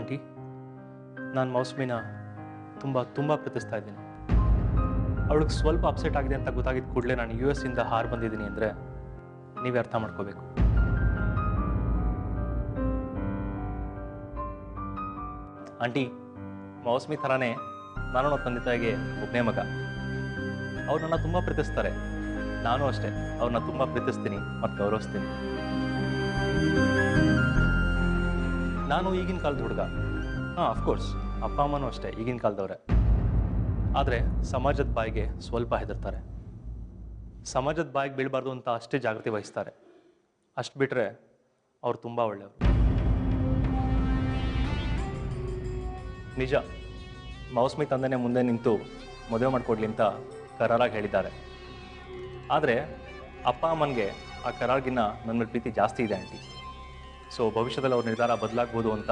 Aunty, ನಾನು ಮೌಸ್ಮಿನ ತುಂಬ ಪ್ರೀತಿಸ್ತಾ ಇದ್ದೀನಿ. ಅವಳಿಗೆ ಸ್ವಲ್ಪ ಅಪ್ಸೆಟ್ ಆಗಿದೆ ಅಂತ ಗೊತ್ತಾಗಿದ್ದ ಕೂಡಲೇ ನಾನು US ಇಂದ ಹಾರು ಬಂದಿದ್ದೀನಿ ಅಂದರೆ ನೀವೇ ಅರ್ಥ ಮಾಡ್ಕೋಬೇಕು. ಆಂಟಿ, ಮೌಸ್ಮಿ ಥರನೇ ನಾನು ನನ್ನ ತಂದೆ ತಾಯಿಗೆ ಒಬ್ಬನೇ ಮಗ. ಅವ್ರು ನನ್ನ ತುಂಬ ಪ್ರೀತಿಸ್ತಾರೆ. ನಾನು ಅಷ್ಟೇ ಅವ್ರನ್ನ ತುಂಬ ಪ್ರೀತಿಸ್ತೀನಿ ಮತ್ತು ಗೌರವಿಸ್ತೀನಿ. ನಾನು ಈಗಿನ ಕಾಲದ ಹುಡುಗ. ಅಫ್ಕೋರ್ಸ್ ಅಪ್ಪ ಅಮ್ಮನೂ ಅಷ್ಟೇ ಈಗಿನ ಕಾಲದವ್ರೆ. ಆದರೆ ಸಮಾಜದ ಬಾಯಿಗೆ ಸ್ವಲ್ಪ ಹೆದರ್ತಾರೆ. ಸಮಾಜದ ಬಾಯಿಗೆ ಬೀಳಬಾರ್ದು ಅಂತ ಅಷ್ಟೇ ಜಾಗೃತಿ ವಹಿಸ್ತಾರೆ. ಅಷ್ಟು ಬಿಟ್ಟರೆ ಅವ್ರು ತುಂಬ ಒಳ್ಳೆಯವರು. ನಿಜ, ಮೌಸ್ಮಿ ತಂದೆನೇ ಮುಂದೆ ನಿಂತು ಮದುವೆ ಮಾಡಿಕೊಡ್ಲಿ ಅಂತ ಕರಾರಾಗಿ ಹೇಳಿದ್ದಾರೆ. ಆದರೆ ಅಪ್ಪ ಅಮ್ಮನಿಗೆ ಆ ಕರಾರ್ಗಿನ್ನ ನನ್ನ ಮೇಲೆ ಪ್ರೀತಿ ಜಾಸ್ತಿ ಇದೆ ಆಂಟಿ. ಸೊ ಭವಿಷ್ಯದಲ್ಲಿ ಅವ್ರ ನಿರ್ಧಾರ ಬದಲಾಗ್ಬೋದು ಅಂತ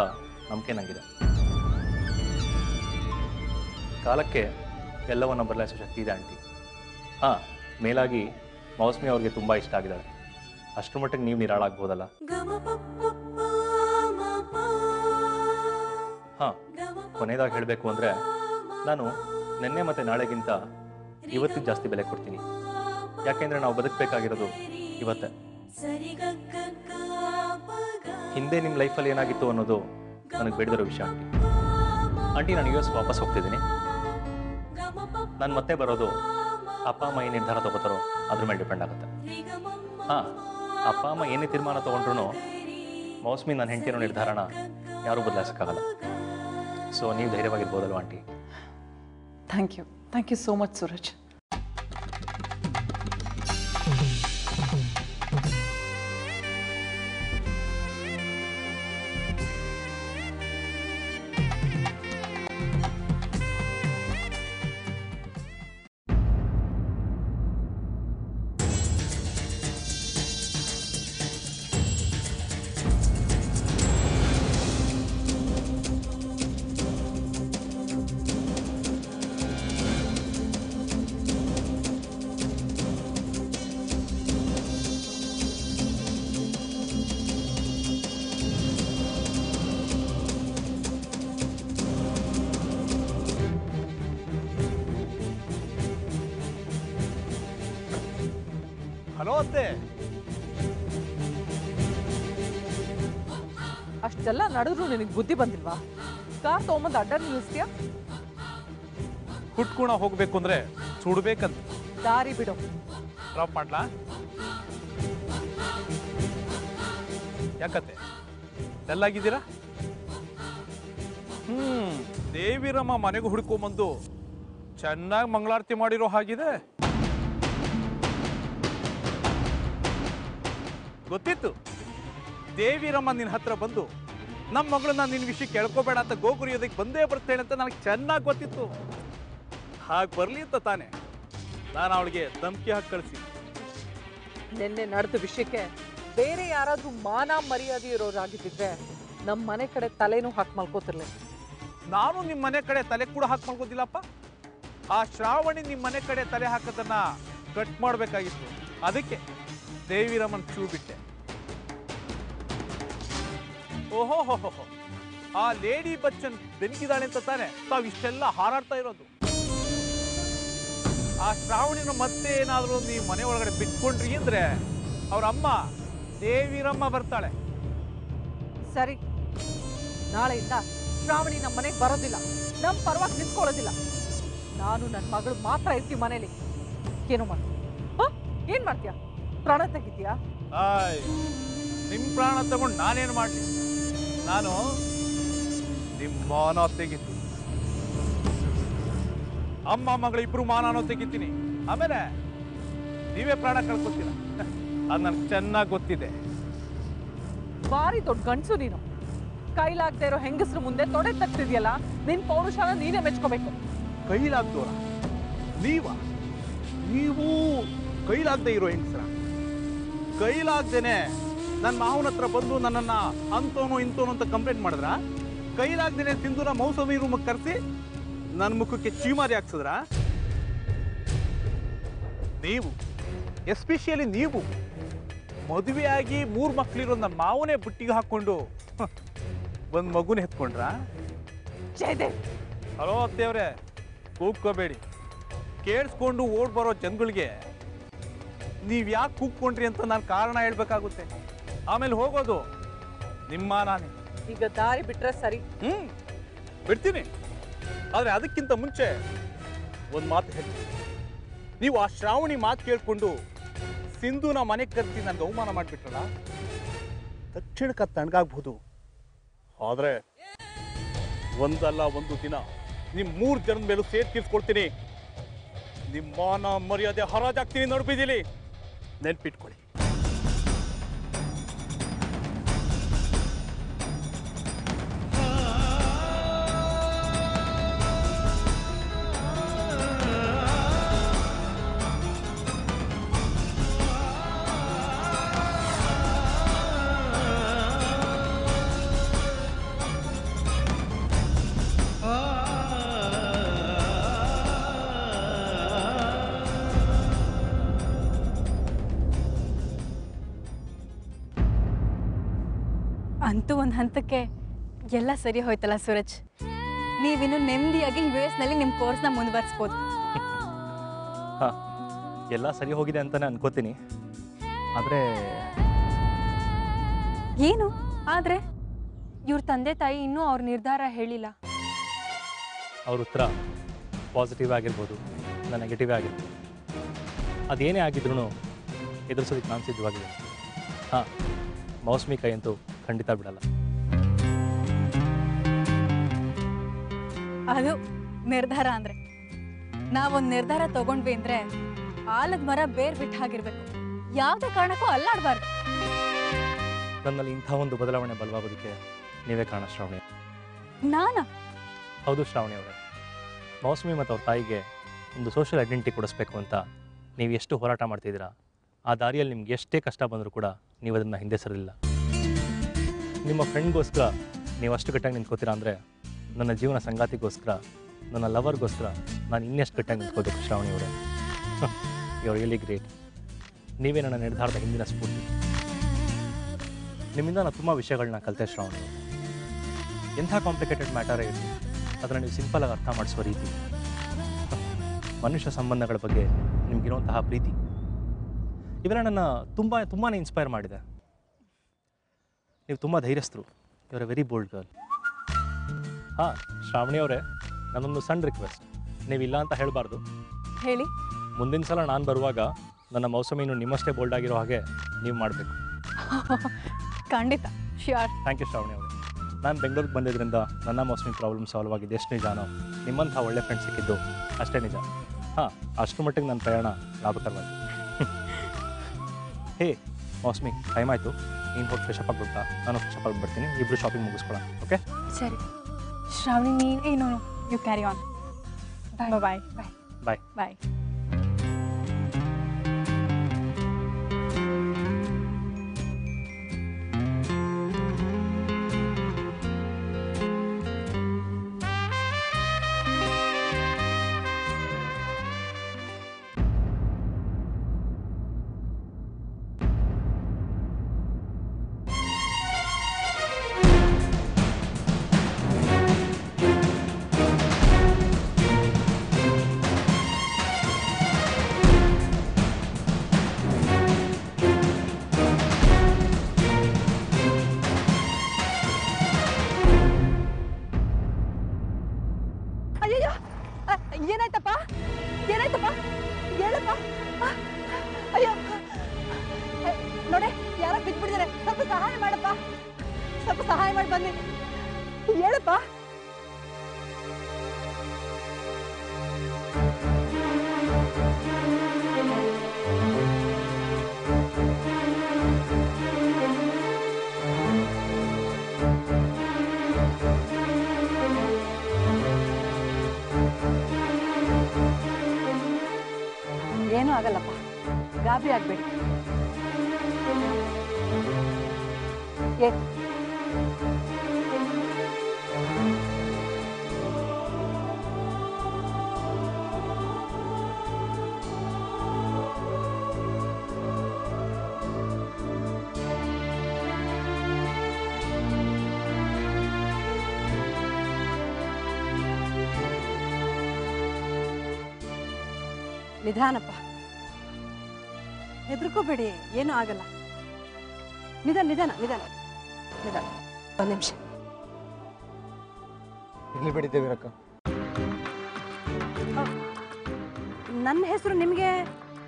ನಂಬಿಕೆ ನನಗಿದೆ. ಕಾಲಕ್ಕೆ ಎಲ್ಲವನ್ನ ಬದಲಾಯಿಸೋ ಶಕ್ತಿ ಇದೆ ಆಂಟಿ. ಮೇಲಾಗಿ ಮೌಸ್ಮಿ ಅವ್ರಿಗೆ ತುಂಬ ಇಷ್ಟ ಆಗಿದ್ದಾರೆ. ಅಷ್ಟರ ಮಟ್ಟಿಗೆ ನೀವು ನಿರಾಳಾಗ್ಬೋದಲ್ಲ. ಕೊನೆಯದಾಗಿ ಹೇಳಬೇಕು ಅಂದರೆ ನಾನು ನಿನ್ನೆ ಮತ್ತು ನಾಳೆಗಿಂತ ಇವತ್ತಿಗೆ ಜಾಸ್ತಿ ಬೆಲೆ ಕೊಡ್ತೀನಿ. ಯಾಕೆಂದರೆ ನಾವು ಬದುಕಬೇಕಾಗಿರೋದು ಇವತ್ತೇ. ಹಿಂದೆ ನಿಮ್ಮ ಲೈಫಲ್ಲಿ ಏನಾಗಿತ್ತು ಅನ್ನೋದು ನನಗೆ ಬೇಡದಿರೋ ವಿಷಯ ಆಂಟಿ. ನಾನು US ವಾಪಸ್ ಹೋಗ್ತಿದ್ದೀನಿ. ನಾನು ಮತ್ತೆ ಬರೋದು ಅಪ್ಪ ಅಮ್ಮ ಏನು ನಿರ್ಧಾರ ತೊಗೋತಾರೋ ಅದ್ರ ಮೇಲೆ ಡಿಪೆಂಡ್ ಆಗುತ್ತೆ. ಅಪ್ಪ ಅಮ್ಮ ಏನೇ ತೀರ್ಮಾನ ತೊಗೊಂಡ್ರು ಮೌಸ್ಮಿ ನನ್ನ ಹೆಂಡತಿರೋ ನಿರ್ಧಾರನ ಯಾರೂ ಬದಲಾಯಿಸೋಕ್ಕಾಗಲ್ಲ. ಸೊ ನೀವು ಧೈರ್ಯವಾಗಿರ್ಬೋದಲ್ವ aunty? Thank you so much Suraj. Hello ಅತ್ತೆ. ಅಷ್ಟೆಲ್ಲ ನಡೆದ್ರು ನಿನಗೆ ಬುದ್ಧಿ ಬಂದಿಲ್ವಾ? ಕಾರ್ ತಗೊಂಬಂದು ಅಡ್ಡ ನಿಲ್ಲಿಸ್ತೀಯಾ? ಹುಟ್ಕೋಣ ಹೋಗ್ಬೇಕು ಅಂದ್ರೆ ಸುಡ್ಬೇಕಂತ. ದಾರಿ ಬಿಡು. ಡ್ರಾಪ್ ಮಾಡ್ಲಾ? ಯಾಕತ್ತೆ ಎಲ್ಲಾಗಿದ್ದೀರಾ? ದೇವಿರಮ್ಮ ಮನೆಗೆ ಹುಡ್ಕೊಂಬಂದು ಚೆನ್ನಾಗಿ ಮಂಗಳಾರತಿ ಮಾಡಿರೋ ಹಾಗಿದೆ. ಗೊತ್ತಿತ್ತು ದೇವಿರಮ್ಮ ನಿನ್ನ ಹತ್ರ ಬಂದು ನಮ್ಮ ಮಗಳನ್ನ ನಿನ್ನ ವಿಷಯ ಕೇಳ್ಕೋಬೇಡ ಅಂತ ಗೋಗುರಿಯೋದಕ್ಕೆ ಬಂದೇ ಬರ್ತೇನೆ ಅಂತ ನನಗೆ ಚೆನ್ನಾಗಿ ಗೊತ್ತಿತ್ತು. ಹಾಗೆ ಬರಲಿ ಅಂತ ತಾನೆ ನಾನು ಅವಳಿಗೆ ಧಮಕಿ ಹಾಕಿ ಕಳಿಸಿ. ನಿನ್ನೆ ನಡೆದ ವಿಷಯಕ್ಕೆ ಬೇರೆ ಯಾರಾದ್ರೂ ಮಾನ ಮರ್ಯಾದೆ ಇರೋರಾಗಿದ್ದಿದ್ರೆ ನಮ್ಮ ಮನೆ ಕಡೆ ತಲೆನೂ ಹಾಕಿ ಮಲ್ಕೋತಿರ್ಲಿ. ನಾನು ನಿಮ್ಮ ಮನೆ ಕಡೆ ತಲೆ ಕೂಡ ಹಾಕಿ ಮಲ್ಕೋದಿಲ್ಲಪ್ಪ. ಆ ಶ್ರಾವಣಿ ನಿಮ್ಮ ಮನೆ ಕಡೆ ತಲೆ ಹಾಕೋದನ್ನ ಕಟ್ ಮಾಡಬೇಕಾಗಿತ್ತು. ಅದಕ್ಕೆ ದೇವಿರಮ್ಮನ ಚೂ ಬಿಟ್ಟೆ. ಓಹೋ, ಆ ಲೇಡಿ ಬಚ್ಚನ್ ಬೆನ್ಕಿದಾಳೆ ಅಂತ ತಾನೆ ತಾವಿಷ್ಟೆಲ್ಲ ಹಾರಾಡ್ತಾ ಇರೋದು. ಆ ಶ್ರಾವಣಿನ ಮತ್ತೆ ಏನಾದರೂ ನೀವು ಮನೆ ಒಳಗಡೆ ಬಿಟ್ಕೊಂಡ್ರಿ ಅಂದ್ರೆ ಅವ್ರ ಅಮ್ಮ ದೇವಿರಮ್ಮ ಬರ್ತಾಳೆ. ಸರಿ, ನಾಳೆಯಿಂದ ಶ್ರಾವಣಿ ನಮ್ಮ ಮನೆಗೆ ಬರೋದಿಲ್ಲ, ನಮ್ಮ ಪರವಾಗಿ ನಿಂತ್ಕೊಳ್ಳೋದಿಲ್ಲ. ನಾನು ನನ್ನ ಮಗಳು ಮಾತ್ರ ಇರ್ತೀವಿ ಮನೇಲಿ. ಏನು ಮಾಡ್ತೀಯ? ಏನ್ ಮಾಡ್ತೀಯ? ಪ್ರಾಣ ತೆಗಿತೀಯಾ? ನಿಮ್ಮ ಪ್ರಾಣ ತಗೊಂಡು ನಾನೇನು ಮಾಡಲಿ? ನಾನು ನಿಮ್ಮ ಮಾನ ತೆಗಿತೀನಿ. ಅಮ್ಮ ಮಗಳ ಇಬ್ರು ಮಾನನೋ ತೆಗಿತೀನಿ. ಆಮೇಲೆ ನೀವೇ ಪ್ರಾಣ ಕಳ್ಕೊತೀರ. ಅದು ನನಗೆ ಚೆನ್ನಾಗಿ ಗೊತ್ತಿದೆ. ಭಾರಿ ದೊಡ್ಡ ಗಂಡಸು ನೀನು. ಕೈಲಾಗದೆ ಇರೋ ಹೆಂಗಸ್ರ ಮುಂದೆ ತೊಡೆ ತಗ್ತಿದ್ಯಲ್ಲ, ನಿನ್ ಪೌರುಷನ ನೀನೇ ಮೆಚ್ಕೋಬೇಕು. ಕೈಲಾಗ್ದೋರ ನೀವು ಕೈಲಾಗದೆ ಇರೋ ಹೆಂಗಸ್ರ? ಕೈಲಾಗ್ದೇನೆ ನನ್ನ ಮಾವನ ಹತ್ರ ಬಂದು ನನ್ನನ್ನ ಅಂತೋನು ಇಂತೋನು ಅಂತ ಕಂಪ್ಲೇಂಟ್ ಮಾಡಿದ್ರ? ಕೈಲಾಗ್ದೇನೆ ಸಿಂಧೂರ ಮೌಸಮಿ ರೂಮಕ್ಕೆ ಕರೆಸಿ ನನ್ನ ಮುಖಕ್ಕೆ ಚೀಮಾರಿ ಹಾಕ್ಸಿದ್ರ? ನೀವು ಎಸ್ಪೆಷಲಿ ನೀವು ಮದುವೆಯಾಗಿ 3 ಮಕ್ಕಳಿರೋ ನಮ್ಮ ಮಾವನೇ ಬುಟ್ಟಿಗೆ ಹಾಕ್ಕೊಂಡು ಒಂದು ಮಗುನ ಎತ್ಕೊಂಡ್ರಾ? ಜಯದೇವ್, ಹಲೋ ಅತ್ತೆಯವ್ರೆ, ಕೂಗ್ಕೋಬೇಡಿ. ಕೇಳಿಸ್ಕೊಂಡು ಓಡ್ ಬರೋ ಜನಗಳಿಗೆ ನೀವು ಯಾಕೆ ಕೂಗ್ಕೊಂಡ್ರಿ ಅಂತ ನಾನು ಕಾರಣ ಹೇಳ್ಬೇಕಾಗುತ್ತೆ. ಆಮೇಲೆ ಹೋಗೋದು ನಿಮ್ಮ ನಾನೇ. ಈಗ ದಾರಿ ಬಿಟ್ರೆ ಸರಿ. ಬಿಡ್ತೀನಿ. ಆದರೆ ಅದಕ್ಕಿಂತ ಮುಂಚೆ ಒಂದು ಮಾತು ಹೇಳಿ. ನೀವು ಆ ಶ್ರಾವಣಿ ಮಾತು ಕೇಳಿಕೊಂಡು ಸಿಂಧುನ ಮನೆಗೆ ಕರೆಸಿ ನನಗೆ ಅವಮಾನ ಮಾಡಿಬಿಟ್ರಲ್ಲ, ತಕ್ಷಣಕ್ಕೆ ತಣ್ಣಗಾಗ್ಬೋದು. ಆದರೆ ಒಂದಲ್ಲ ಒಂದು ದಿನ ನಿಮ್ಮ 3 ಜನದ ಮೇಲೂ ಸೇರ್ ತೀರ್ಸ್ಕೊಳ್ತೀನಿ. ನಿಮ್ಮ ಮಾನ ಮರ್ಯಾದೆ ಹರಾಜಾಗ್ತೀನಿ ನೋಡ್ಬಿದ್ದೀಲಿ, ನೆನ್ಪಿಟ್ಕೊಳ್ಳಿ. ಅಂತೂ ಒಂದು ಹಂತಕ್ಕೆ ಎಲ್ಲ ಸರಿ ಹೋಯ್ತಲ್ಲ ಸೂರಜ್. ನೀವಿನ್ನು ನೆಮ್ಮದಿಯಾಗಿ US-ನಲ್ಲಿ ನಿಮ್ಮ ಕೋರ್ಸ್ನ ಮುಂದುವರಿಸ್ಬೋದು. ಹಾಂ, ಎಲ್ಲ ಸರಿ ಹೋಗಿದೆ ಅಂತಲೇ ಅನ್ಕೋತೀನಿ. ಆದರೆ ಏನು ಆದರೆ? ಇವ್ರ ತಂದೆ ತಾಯಿ ಇನ್ನೂ ಅವ್ರ ನಿರ್ಧಾರ ಹೇಳಿಲ್ಲ. ಅವ್ರ ಉತ್ತರ ಪಾಸಿಟಿವ್ ಆಗಿರ್ಬೋದು, ಇಲ್ಲ ನೆಗೆಟಿವ್ ಆಗಿರ್ಬೋದು. ಅದೇನೇ ಆಗಿದ್ರೂ ಎದುರಿಸೋದಕ್ಕೆ ನಾನು ಸಿದ್ಧವಾಗಿದೆ. ಹಾಂ, ಮೌಸ್ಮಿ ಕೈ ಅಂತೂ ಖಂಡಿತ ಬಿಡಲ್ಲ. ಅದು ನಿರ್ಧಾರ ಅಂದರೆ, ನಾವೊಂದು ನಿರ್ಧಾರ ತಗೊಂಡ್ವಿ ಅಂದರೆ ಆಲದ ಮರ ಬೇರ್ ಬಿಟ್ಟು ಹಾಗಿರ್ಬೇಕು. ಯಾವುದೇ ಕಾರಣಕ್ಕೂ ಅಲ್ಲಾಡಬಾರ್ದು. ನನ್ನಲ್ಲಿ ಇಂಥ ಒಂದು ಬದಲಾವಣೆ ಬಲವಾಗೋದಕ್ಕೆ ನೀವೇ ಕಾರಣ ಶ್ರಾವಣಿ. ನಾನಾ? ಹೌದು ಶ್ರಾವಣಿ ಅವರೇ, ಮೌಸ್ಮಿ ಮತ್ತು ಅವ್ರ ತಾಯಿಗೆ ಒಂದು ಸೋಷಿಯಲ್ ಐಡೆಂಟಿಟಿ ಕೊಡಿಸ್ಬೇಕು ಅಂತ ನೀವು ಎಷ್ಟು ಹೋರಾಟ ಮಾಡ್ತಿದ್ದೀರಾ, ಆ ದಾರಿಯಲ್ಲಿ ನಿಮ್ಗೆ ಎಷ್ಟೇ ಕಷ್ಟ ಬಂದರೂ ಕೂಡ ನೀವು ಅದನ್ನು ಹಿಂದೆ ಸರಿಲಿಲ್ಲ. ನಿಮ್ಮ ಫ್ರೆಂಡ್ಗೋಸ್ಕರ ನೀವು ಅಷ್ಟು ಗಟ್ಟಾಗಿ ನಿಂತ್ಕೋತೀರಾ ಅಂದರೆ, ನನ್ನ ಜೀವನ ಸಂಗಾತಿಗೋಸ್ಕರ, ನನ್ನ ಲವರ್ಗೋಸ್ಕರ ನಾನು ಇನ್ನೆಷ್ಟು ಗಟ್ಟಾಗಿ ನಿಂತ್ಕೋಬೇಕು ಶ್ರಾವಣಿ ಅವರೇ. You are really great. ನೀವೇ ನನ್ನ ನಿರ್ಧಾರದ ಹಿಂದಿನ ಸ್ಫೂರ್ತಿ. ನಿಮ್ಮಿಂದ ನಾನು ತುಂಬ ವಿಷಯಗಳನ್ನ ಕಲಿತೆ ಶ್ರಾವಣಿ. ಎಂಥ ಕಾಂಪ್ಲಿಕೇಟೆಡ್ ಮ್ಯಾಟರೇ ಇರಲಿ, ಅದನ್ನು ನೀವು ಸಿಂಪಲಾಗಿ ಅರ್ಥ ಮಾಡಿಸುವ ರೀತಿ, ಮನುಷ್ಯ ಸಂಬಂಧಗಳ ಬಗ್ಗೆ ನಿಮಗಿರುವಂತಹ ಪ್ರೀತಿ, ಇವೆಲ್ಲ ನನ್ನ ತುಂಬಾ ಇನ್ಸ್ಪೈರ್ ಮಾಡಿದೆ. ನೀವು ತುಂಬ ಧೈರ್ಯಸ್ಥರು. You are a very bold girl. ಹಾಂ ಶ್ರಾವಣಿ ಅವರೇ, ನನ್ನೊಂದು ಸಣ್ಣ ರಿಕ್ವೆಸ್ಟ್. ನೀವಿಲ್ಲ ಅಂತ ಹೇಳಬಾರ್ದು. ಹೇಳಿ. ಮುಂದಿನ ಸಲ ನಾನು ಬರುವಾಗ ನನ್ನ ಮೌಸಮಿಯನ್ನು ನಿಮ್ಮಷ್ಟೇ ಬೋಲ್ಡ್ ಆಗಿರೋ ಹಾಗೆ ನೀವು ಮಾಡಬೇಕು. ಖಂಡಿತ, ಶ್ಯೂರ್. ಥ್ಯಾಂಕ್ ಯು ಶ್ರಾವಣಿ ಅವರೇ. ನಾನು ಬೆಂಗಳೂರಿಗೆ ಬಂದಿದ್ದರಿಂದ ನನ್ನ ಮೌಸಮಿ ಪ್ರಾಬ್ಲಮ್ ಸಾಲ್ವ್ ಆಗಿದೆ ಎಷ್ಟು ನಿಜಾನೋ, ನಿಮ್ಮಂಥ ಒಳ್ಳೆ ಫ್ರೆಂಡ್ ಸಿಕ್ಕಿದ್ದು ಅಷ್ಟೇ ನಿಜ. ಹಾಂ, ಅಷ್ಟರ ಮಟ್ಟಿಗೆ ನನ್ನ ಪ್ರಯಾಣ ಲಾಭಕರವಾಗಿದೆ. ಹೇ ಮೌಸ್ಮಿ, ಟೈಮ್ ಆಯಿತು. ನೀನು ಹೋಗಿ ಫ್ರೆಶಪ್ ಆಗಿಬಿಡ್ತಾ, ನಾನು ಫ್ರೆಶಪ್ ಆಗಿಬಿಡ್ತೀನಿ. ಇಬ್ಬರು ಶಾಪಿಂಗ್ ಮುಗಿಸ್ಕೊಳ್ಳೋಣ. ಓಕೆ ಸರಿ ಶ್ರಾವಣಿ, ನೀನು ಯು ಕ್ಯಾರಿ ಆನ್. ಬಾಯ್ ಬಾಯ್ ಬಾಯ್ ಬಾಯ್ ಬಾಯ್. ಏನಾಯ್ತಪ್ಪ? ಏನಾಯ್ತಪ್ಪ? ಹೇಳಪ್ಪ. ಅಯ್ಯೋ ನೋಡಿ, ಯಾರೋ ಬಿದ್ಬಿಟ್ಟಿದ್ದಾರೆ. ಸ್ವಲ್ಪ ಸಹಾಯ ಮಾಡಪ್ಪ, ಸ್ವಲ್ಪ ಸಹಾಯ ಮಾಡಿ ಬನ್ನಿ. ಹೇಳಪ್ಪ. ಏನೂ ಆಗಲ್ಲಪ್ಪ, ಗಾಬರಿ ಆಗ್ಬೇಡಿ. ನಿಧಾನಪ್ಪ, ಹೆದರ್ಕೋಬೇಡಿ, ಏನೂ ಆಗಲ್ಲ. ನಿಧಾನ ನಿಧಾನ ನಿಧಾನ ನಿಧಾನ. ಒಂದು ನಿಮಿಷ. ಇರ್ಲಿ ಬಿಡಿ ದೇವಿರಕ್ಕ. ನನ್ನ ಹೆಸರು ನಿಮಗೆ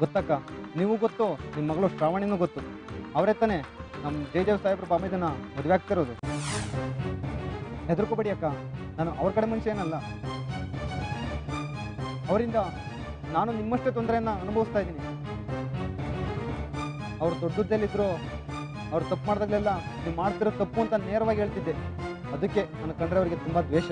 ಗೊತ್ತಕ್ಕ, ನೀವು ಗೊತ್ತು, ನಿಮ್ಮ ಮಗಳು ಶ್ರಾವಣಿನೂ ಗೊತ್ತು. ಅವರೇ ತಾನೇ ನಮ್ಮ ಜಯದೇವ್ ಸಾಹೇಬ್ರ ಬಾಮಿದನ್ನ ಮದುವೆ ಆಗ್ತಿರೋದು. ಹೆದರ್ಕೋಬೇಡಿ ಅಕ್ಕ, ನಾನು ಅವ್ರ ಕಡೆ ಮನುಷ್ಯ ಏನಲ್ಲ. ಅವರಿಂದ ನಾನು ನಿಮ್ಮಷ್ಟೇ ತೊಂದರೆಯನ್ನು ಅನುಭವಿಸ್ತಾ ಇದ್ದೀನಿ. ಅವ್ರು ದೊಡ್ಡದ್ದಲ್ಲಿದ್ರು ಅವ್ರು ತಪ್ಪು ಮಾಡಿದಾಗಲೆಲ್ಲ ನೀವು ಮಾಡ್ತಿರೋ ತಪ್ಪು ಅಂತ ನೇರವಾಗಿ ಹೇಳ್ತಿದ್ದೆ. ಅದಕ್ಕೆ ನನ್ನ ಕಂಡ್ರೆ ಅವರಿಗೆ ತುಂಬ ದ್ವೇಷ.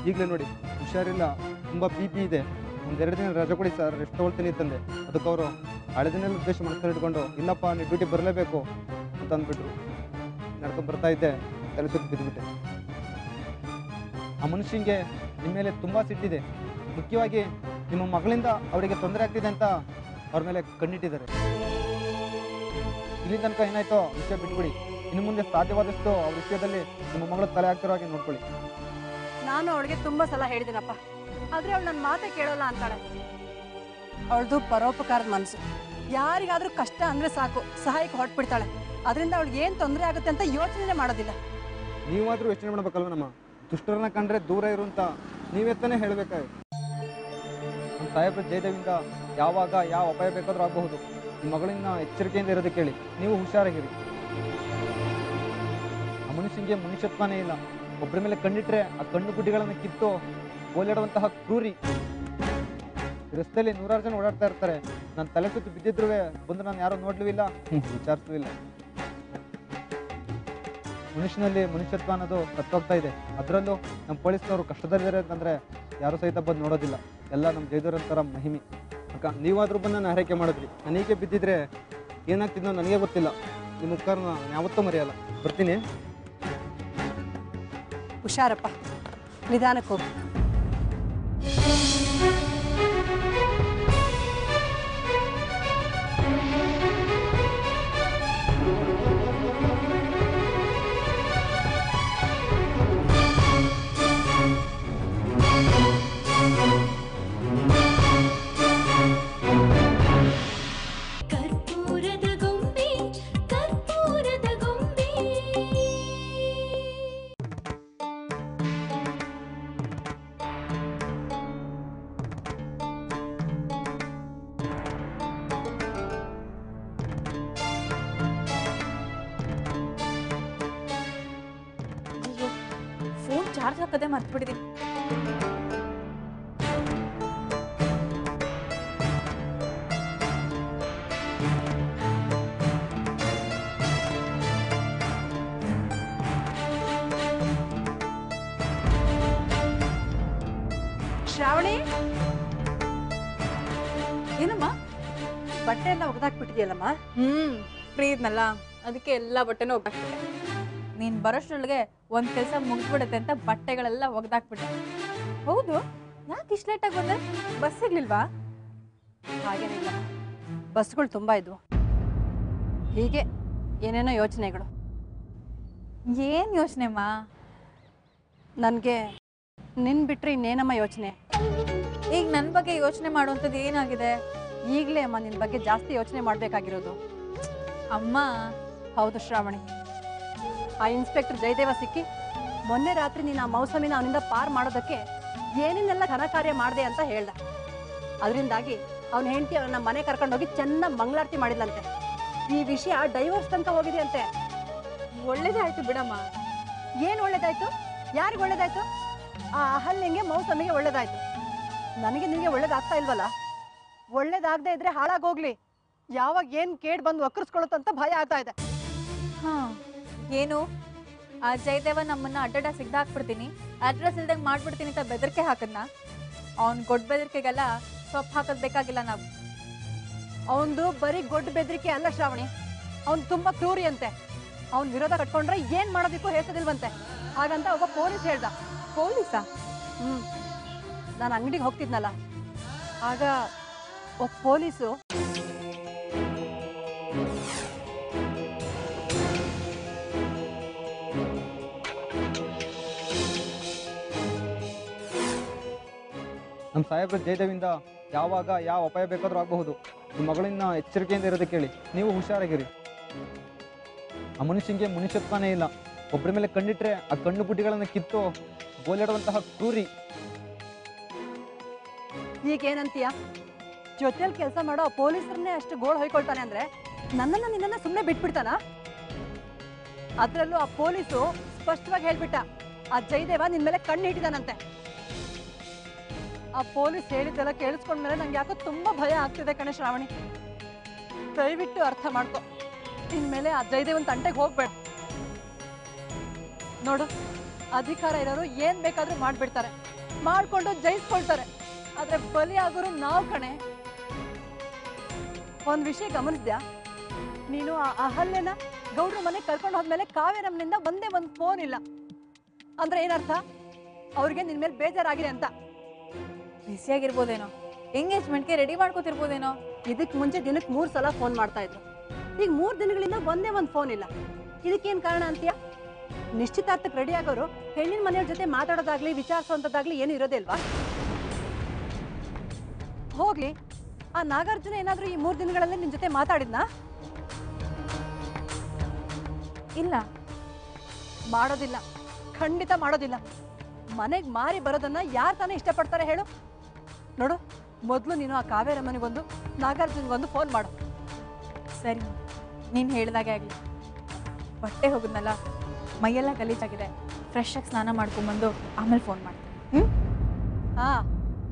ಈಗಲೇ ನೋಡಿ, ಹುಷಾರಿಲ್ಲ, ತುಂಬ ಬಿ ಪಿ ಇದೆ, ಒಂದೆರಡು ದಿನ ರಜೆ ಕೊಡಿ ಸರ್, ರೆಸ್ಟ್ ತೊಗೊಳ್ತೀನಿ ತಂದೆ. ಅದಕ್ಕೆ ಅವರು ಹಳೆ ದಿನ ಉದ್ದೇಶ ಮನಸ್ಸಲ್ಲಿ ಇಟ್ಕೊಂಡು ಇಲ್ಲಪ್ಪ ನೀವು ಡ್ಯೂಟಿ ಬರಲೇಬೇಕು ಅಂತ ಅಂದ್ಬಿಟ್ರು. ನಡ್ಕೊಂಡು ಬರ್ತಾ ಇದ್ದೆ, ತಲೆ ಸುತ್ತು ಬಿದ್ದುಬಿಟ್ಟೆ. ಆ ಮನುಷ್ಯನಿಗೆ ನಿಮ್ಮ ಮೇಲೆ ತುಂಬ ಸಿಟ್ಟಿದೆ. ಮುಖ್ಯವಾಗಿ ನಿಮ್ಮ ಮಗಳಿಂದ ಅವರಿಗೆ ತೊಂದರೆ ಆಗ್ತಿದೆ ಅಂತ ಅವ್ರ ಮೇಲೆ ಕಣ್ಣಿಟ್ಟಿದ್ದಾರೆ. ಇಲ್ಲಿ ತನಕ ಏನಾಯ್ತೋ ವಿಷಯ ಬಿಟ್ಬಿಡಿ. ಇನ್ನು ಮುಂದೆ ಸಾಧ್ಯವಾದಷ್ಟು ಅವ್ರ ವಿಷಯದಲ್ಲಿ ನಿಮ್ಮ ಮಗಳು ತಲೆ ಆಗ್ತಿರೋ ಹಾಗೆ ನೋಡ್ಕೊಳ್ಳಿ. ನಾನು ಅವಳಿಗೆ ತುಂಬ ಸಲ ಹೇಳಿದ್ದೀನಪ್ಪ, ಆದರೆ ಅವಳು ನನ್ನ ಮಾತೇ ಕೇಳೋಲ್ಲ ಅಂತಾಳೆ. ಅವಳದು ಪರೋಪಕಾರದ ಮನಸ್ಸು. ಯಾರಿಗಾದರೂ ಕಷ್ಟ ಅಂದರೆ ಸಾಕು, ಸಹಾಯಕ್ಕೆ ಹೊರಟ್ಬಿಡ್ತಾಳೆ. ಅದರಿಂದ ಅವಳಿಗೆ ಏನು ತೊಂದರೆ ಆಗುತ್ತೆ ಅಂತ ಯೋಚನೆ ಮಾಡೋದಿಲ್ಲ. ನೀವಾದರೂ ಯೋಚನೆ ಮಾಡ್ಬೇಕಲ್ವ? ನಮ್ಮ ದುಷ್ಟರನ್ನ ಕಂಡ್ರೆ ದೂರ ಇರು ಅಂತ ನೀವೆತ್ತಾನೆ ಹೇಳಬೇಕಾಗಿತ್ತು. ನಮ್ಮ ಸಾಹೇಬ್ರ ಜಯದೇವಿಂದ ಯಾವಾಗ ಯಾವ ಅಪಾಯ ಬೇಕಾದರೂ ಆಗಬಹುದು. ನಿಮ್ಮ ಮಗಳಿಂದ ಎಚ್ಚರಿಕೆಯಿಂದ ಇರೋದಕ್ಕೆ ಹೇಳಿ, ನೀವು ಹುಷಾರಾಗಿರಿ. ಆ ಮನುಷ್ಯನಿಗೆ ಮನುಷ್ಯತ್ವನೇ ಇಲ್ಲ. ಒಬ್ಬರ ಮೇಲೆ ಕಣ್ಣಿಟ್ರೆ ಆ ಕಣ್ಣು ಗುಡ್ಡಿಗಳನ್ನು ಕಿತ್ತು ಓಲಾಡುವಂತಹ ಕ್ರೂರಿ. ರಸ್ತೆಯಲ್ಲಿ ನೂರಾರು ಜನ ಓಡಾಡ್ತಾ ಇರ್ತಾರೆ. ನಾನು ತಲೆ ಸುತ್ತು ಬಿದ್ದಿದ್ರೂ ಬಂದು ನಾನು ಯಾರೂ ನೋಡ್ಲೂ ಇಲ್ಲ, ವಿಚಾರಿಸಲೂ ಇಲ್ಲ. ಮನುಷ್ಯನಲ್ಲಿ ಮನುಷ್ಯತ್ವ ಅನ್ನೋದು ಸತ್ತೋಗ್ತಾ ಇದೆ. ಅದರಲ್ಲೂ ನಮ್ಮ ಪೊಲೀಸ್ನವರು ಕಷ್ಟದಲ್ಲಿದ್ದಾರೆ ಅಂತಂದರೆ ಯಾರೂ ಸಹಿತ ಬಂದು ನೋಡೋದಿಲ್ಲ. ಎಲ್ಲ ನಮ್ಮ ಜಯದೇವರಂತರ ಮಹಿಮೆ. ಅಕ್ಕ, ನೀವಾದರೂ ಬಂದು ನಾನು ಆರೈಕೆ ಮಾಡಿದ್ರಿ. ನನಗೆ ಬಿದ್ದಿದ್ರೆ ಏನಾಗ್ತಿದ್ನೋ ನನಗೆ ಗೊತ್ತಿಲ್ಲ. ನಿಮ್ಮ ಉಪಕಾರನ ನಾನು ಯಾವತ್ತೂ ಮರೆಯಲ್ಲ. ಬರ್ತೀನಿ. ಹುಷಾರಪ್ಪ, ನಿಧಾನಕ್ಕೆ ಹೋಗು. ಫೋನ್ ಚಾರ್ಜ್ ಹಾಕದೆ ಮರ್ತ್ಬಿಟ್ಟಿದ್ದೀನಿ. ಶ್ರಾವಣಿ, ಏನಮ್ಮ? ಬಟ್ಟೆ ಎಲ್ಲ ಒಗ್ದಾಕ್ಬಿಟ್ಟಿದೆಯಲ್ಲಮ್ಮ? ಫ್ರೀ ಇದ್ನಲ್ಲ, ಅದಕ್ಕೆ ಎಲ್ಲ ಬಟ್ಟೆನೂ ಒಗ್ದಾಕ್ಬಿಟ್ಟೆ. ನೀನು ಬರೋಷ್ಟ್ರೊಳಗೆ ಒಂದು ಕೆಲಸ ಮುಗಿದ್ಬಿಡುತ್ತೆ ಅಂತ ಬಟ್ಟೆಗಳೆಲ್ಲ ಒಗ್ದಾಕ್ಬಿಟ್ಟೆ. ಹೌದು, ಯಾಕೆ ಇಷ್ಟು ಲೇಟಾಗಿ ಬಂದೆ? ಬಸ್ ಸಿಗ್ಲಿಲ್ವಾ? ಹಾಗೇನಿಲ್ಲ, ಬಸ್ಗಳು ತುಂಬ ಇದ್ವು. ಹೀಗೆ ಏನೇನೋ ಯೋಚನೆಗಳು. ಏನು ಯೋಚನೆಮ್ಮ? ನನಗೆ ನಿನ್ನ ಬಿಟ್ಟರೆ ಇನ್ನೇನಮ್ಮ ಯೋಚನೆ? ಈಗ ನನ್ನ ಬಗ್ಗೆ ಯೋಚನೆ ಮಾಡುವಂಥದ್ದು ಏನಾಗಿದೆ? ಈಗಲೇ ಅಮ್ಮ ನಿನ್ನ ಬಗ್ಗೆ ಜಾಸ್ತಿ ಯೋಚನೆ ಮಾಡಬೇಕಾಗಿರೋದು. ಅಮ್ಮ, ಹೌದು ಶ್ರಾವಣಿ, ಆ ಇನ್ಸ್ಪೆಕ್ಟರ್ ಜಯದೇವ ಸಿಕ್ಕಿ ಮೊನ್ನೆ ರಾತ್ರಿ ನೀನು ಆ ಮೌಸಮಿನ ಅವನಿಂದ ಪಾರ್ ಮಾಡೋದಕ್ಕೆ ಏನೇನೆಲ್ಲ ಘನ ಕಾರ್ಯ ಮಾಡಿದೆ ಅಂತ ಹೇಳ್ದ. ಅದರಿಂದಾಗಿ ಅವನ ಹೆಂಡತಿ ಅವನ ಮನೆ ಕರ್ಕೊಂಡೋಗಿ ಚೆನ್ನಾಗಿ ಮಂಗಳಾರತಿ ಮಾಡಿದ್ಲಂತೆ. ಈ ವಿಷಯ ಡೈವರ್ಸ್ ತನಕ ಹೋಗಿದೆ ಅಂತೆ. ಒಳ್ಳೇದೇ ಆಯ್ತು ಬಿಡಮ್ಮ. ಏನು ಒಳ್ಳೇದಾಯ್ತು? ಯಾರಿಗೆ ಒಳ್ಳೇದಾಯ್ತು? ಆ ಅಹಲ್ಯಂಗೆ ಮೌಸಮಿಗೆ ಒಳ್ಳೇದಾಯ್ತು. ನನಗೆ ನಿನಗೆ ಒಳ್ಳೇದಾಗ್ತಾ ಇಲ್ವಲ್ಲ? ಒಳ್ಳೇದಾಗದೆ ಇದ್ರೆ ಹಾಳಾಗೋಗ್ಲಿ. ಯಾವಾಗ ಏನು ಕೇಡ್ ಬಂದು ಒಕ್ಕರ್ಸ್ಕೊಳ್ಳುತ್ತಂತ ಭಯ ಆಗ್ತಾ ಇದೆ. ಹಾಂ, ಏನು? ಆ ಜಯದೇವ ನಮ್ಮನ್ನ ಅಡ್ಡಡ್ಡ ಸಿಗ್ದಾಕ್ಬಿಡ್ತೀನಿ, ಅಡ್ರೆಸ್ ಇಲ್ದಂಗೆ ಮಾಡ್ಬಿಡ್ತೀನಿ ಅಂತ ಬೆದರಿಕೆ ಹಾಕದ್ನ? ಅವ್ನು ಗೊಡ್ಡ ಬೆದರಿಕೆಗೆಲ್ಲ ಸೊಪ್ಪು ಹಾಕೋದು ಬೇಕಾಗಿಲ್ಲ ನಾವು. ಅವನದು ಬರೀ ಗೊಡ್ಡ ಬೆದರಿಕೆ ಅಲ್ಲ ಶ್ರಾವಣಿ, ಅವ್ನು ತುಂಬ ಕ್ರೂರಿ ಅಂತೆ. ಅವ್ನ ವಿರೋಧ ಕಟ್ಕೊಂಡ್ರೆ ಏನು ಮಾಡೋದಕ್ಕೂ ಹೇಸದಿಲ್ವಂತೆ. ಹಾಗಂತ ಒಬ್ಬ ಪೊಲೀಸ್ ಹೇಳ್ದ. ಪೊಲೀಸಾ? ನಾನು ಅಂಗಡಿಗೆ ಹೋಗ್ತಿದ್ನಲ್ಲ, ಆಗ ಒಬ್ಬ ಪೊಲೀಸು ನಮ್ಮ ಸಾಹೇಬ್ರ ಜಯದೇವಿಂದ ಯಾವಾಗ ಯಾವ ಅಪಾಯ ಬೇಕಾದರೂ ಆಗಬಹುದು. ನಿಮ್ಮ ಮಗಳಿನ್ನ ಎಚ್ಚರಿಕೆಯಿಂದ ಇರೋದಕ್ಕೆ ಹೇಳಿ. ನೀವು ಹುಷಾರಾಗಿರಿ. ಆ ಮನುಷ್ಯನಿಗೆ ಮನುಷ್ಯತ್ವನೇ ಇಲ್ಲ. ಒಬ್ಬರ ಮೇಲೆ ಕಣ್ಣಿಟ್ರೆ ಆ ಕಣ್ಣು ಗುಡ್ಡಿಗಳನ್ನು ಕಿತ್ತು ಗೋಲಿಡುವಂತಹ ಕ್ರೂರಿ. ಈಗೇನಂತೀಯ? ಜೊತೆಯಲ್ಲಿ ಕೆಲಸ ಮಾಡೋ ಪೊಲೀಸರನ್ನೇ ಅಷ್ಟು ಗೋಳು ಹೊಯ್ಕೊಳ್ತಾನೆ ಅಂದ್ರೆ ನನ್ನನ್ನು ನಿನ್ನನ್ನು ಸುಮ್ಮನೆ ಬಿಟ್ಬಿಡ್ತಾನ? ಅದರಲ್ಲೂ ಆ ಪೊಲೀಸು ಸ್ಪಷ್ಟವಾಗಿ ಹೇಳ್ಬಿಟ್ಟ, ಆ ಜಯದೇವ ನಿನ್ ಮೇಲೆ ಕಣ್ಣು ಇಟ್ಟಿದಾನಂತೆ. ಆ ಪೊಲೀಸ್ ಹೇಳಿದ್ದೆಲ್ಲ ಕೇಳಿಸ್ಕೊಂಡ್ಮೇಲೆ ನಂಗೆ ಯಾಕೋ ತುಂಬಾ ಭಯ ಆಗ್ತಿದೆ ಕಣೆ ಶ್ರಾವಣಿ. ದಯವಿಟ್ಟು ಅರ್ಥ ಮಾಡ್ಕೊ. ಇನ್ಮೇಲೆ ಆ ಜಯದೇವನ್ ತಂಟೆಗೆ ಹೋಗ್ಬೇಡ. ನೋಡು, ಅಧಿಕಾರ ಇರೋರು ಏನ್ ಬೇಕಾದ್ರೂ ಮಾಡ್ಬಿಡ್ತಾರೆ, ಮಾಡ್ಕೊಂಡು ಜಯಿಸ್ಕೊಳ್ತಾರೆ. ಆದ್ರೆ ಬಲಿ ಆಗೋರು ನಾವು ಕಣೆ. ಒಂದ್ ವಿಷಯ ಗಮನಿಸ್ದ್ಯಾ? ನೀನು ಆ ಅಹಲ್ಯನ ಗೌಡ್ರ ಮನೆಗೆ ಕರ್ಕೊಂಡು ಹೋದ್ಮೇಲೆ ಕಾವೇರಮ್ಮನಿಂದ ಒಂದೇ ಒಂದು ಫೋನ್ ಇಲ್ಲ ಅಂದ್ರೆ ಏನರ್ಥ? ಅವ್ರಿಗೆ ನಿನ್ ಮೇಲೆ ಬೇಜಾರಾಗಿದೆ ಅಂತ. ಬಿಸಿಯಾಗಿರ್ಬೋದೇನೋ, ಎಂಗೇಜ್ಮೆಂಟ್ಗೆ ರೆಡಿ ಮಾಡ್ಕೋತಿರ್ಬೋದೇನೋ. ಇದಕ್ ಮುಂಚೆ ದಿನಕ್ಕೆ 3 ಸಲ ಫೋನ್ ಮಾಡ್ತಾ ಇದ್ರು. ಈಗ 3 ದಿನಗಳಿಂದ ಒಂದೇ ಒಂದು ಫೋನ್ ಇಲ್ಲ. ಇದಕ್ಕೇನ್ ಕಾರಣ ಅಂತೀಯ? ನಿಶ್ಚಿತಾರ್ಥಕ್ಕೆ ರೆಡಿ ಆಗೋರು ಹೆಣ್ಣಿನ ಮನೆಯವ್ರ ಜೊತೆ ಮಾತಾಡೋದಾಗ್ಲಿ ವಿಚಾರಿಸೋಂಥದ್ದಾಗ್ಲಿ ಏನು ಇರೋದೇ ಇಲ್ವಾ? ಹೋಗ್ಲಿ, ಆ ನಾಗಾರ್ಜುನ ಏನಾದ್ರೂ ಈ 3 ದಿನಗಳಲ್ಲಿ ನಿನ್ ಜೊತೆ ಮಾತಾಡಿದ್ನಾ? ಇಲ್ಲ, ಮಾಡೋದಿಲ್ಲ, ಖಂಡಿತ ಮಾಡೋದಿಲ್ಲ. ಮನೆಗೆ ಮಾರಿ ಬರೋದನ್ನ ಯಾರು ತಾನೇ ಇಷ್ಟಪಡ್ತಾರೆ ಹೇಳು? ನೋಡು, ಮೊದಲು ನೀನು ಆ ಕಾವೇರಮ್ಮನಿಗೊಂದು ನಾಗಾರ್ಜುನ್ಗೊಂದು ಫೋನ್ ಮಾಡು. ಸರಿ, ನೀನು ಹೇಳ್ದಾಗೆ ಆಗಲಿ. ಬಟ್ಟೆ ಹೋಗುದ್ನಲ್ಲ, ಮೈಯೆಲ್ಲ ಗಲೀಜಾಗಿದೆ. ಫ್ರೆಶ್ ಆಗಿ ಸ್ನಾನ ಮಾಡ್ಕೊಂಬಂದು ಆಮೇಲೆ ಫೋನ್ ಮಾಡ್ತೀನಿ. ಹಾ,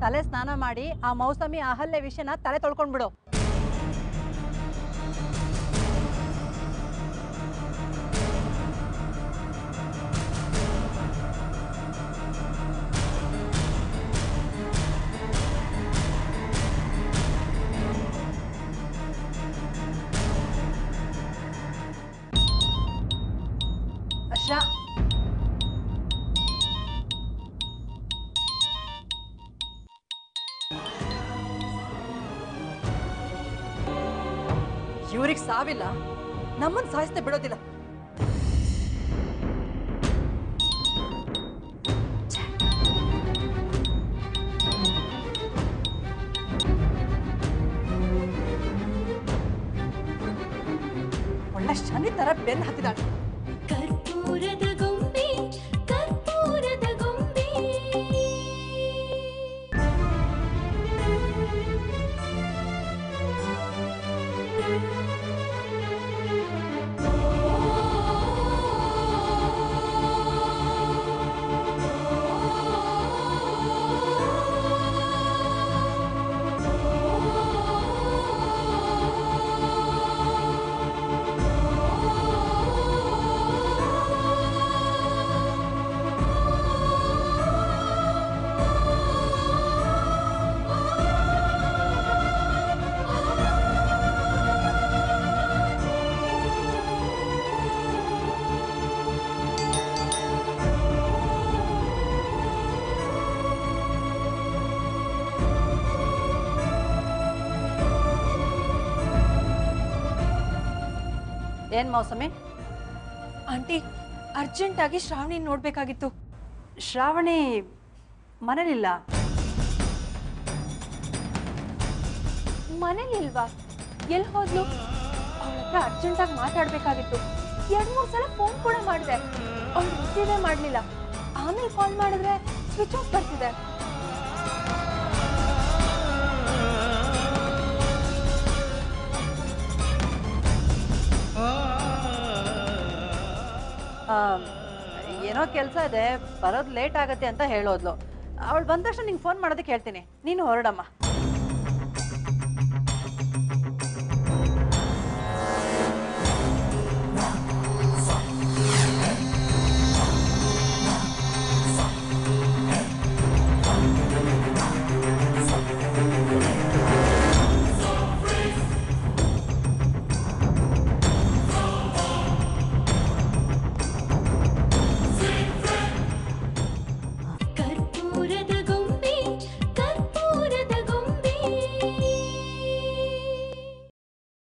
ತಲೆ ಸ್ನಾನ ಮಾಡಿ ಆ ಮೌಸಮಿ ಅಹಲ್ಯ ವಿಷಯನ ತಲೆ ತೊಳ್ಕೊಂಡ್ಬಿಡು. ಅಶ್ರಾ, ಇವ್ರಿಗೆ ಸಾವಿಲ್ಲ, ನಮ್ಮನ್ನು ಸಾಯಿಸ್ತೆ ಬಿಡೋದಿಲ್ಲ. ಒಳ್ಳೆ ಶನಿ ತರ ಬೆನ್ನು ಹತ್ತಿದಾಳೆ. ಕರ್ಪೂರದ ಗೊಂಬೆ, ಕರ್ಪೂರದ ಗೊಂಬೆ. ಏನ್ ಮೌಸಮಿ? ಆಂಟಿ, ಅರ್ಜೆಂಟಾಗಿ ಶ್ರಾವಣಿ ನೋಡ್ಬೇಕಾಗಿತ್ತು. ಶ್ರಾವಣಿ ಮನೇಲಿಲ್ಲ. ಮನೇಲಿ ಇಲ್ವಾ? ಎಲ್ಲಿ ಹೋದ್ಲು? ಅವಳ ಹತ್ರ ಅರ್ಜೆಂಟಾಗಿ ಮಾತಾಡ್ಬೇಕಾಗಿತ್ತು. 2-3 ಸಲ ಫೋನ್ ಕೂಡ ಮಾಡಿದೆ, ಅವ್ಳು ರಿಸೀವೇ ಮಾಡಲಿಲ್ಲ. ಆಮೇಲೆ ಕಾಲ್ ಮಾಡಿದ್ರೆ ಸ್ವಿಚ್ ಆಫ್ ಬರ್ತಿದೆ. ಏನೋ ಕೆಲಸ ಇದೆ, ಬರೋದು ಲೇಟ್ ಆಗತ್ತೆ ಅಂತ ಹೇಳೋದ್ಲು. ಅವಳು ಬಂದ ತಕ್ಷಣ ನಿಂಗೆ ಫೋನ್ ಮಾಡೋದಕ್ಕೆ ಹೇಳ್ತೀನಿ, ನೀನು ಹೊರಡಮ್ಮ.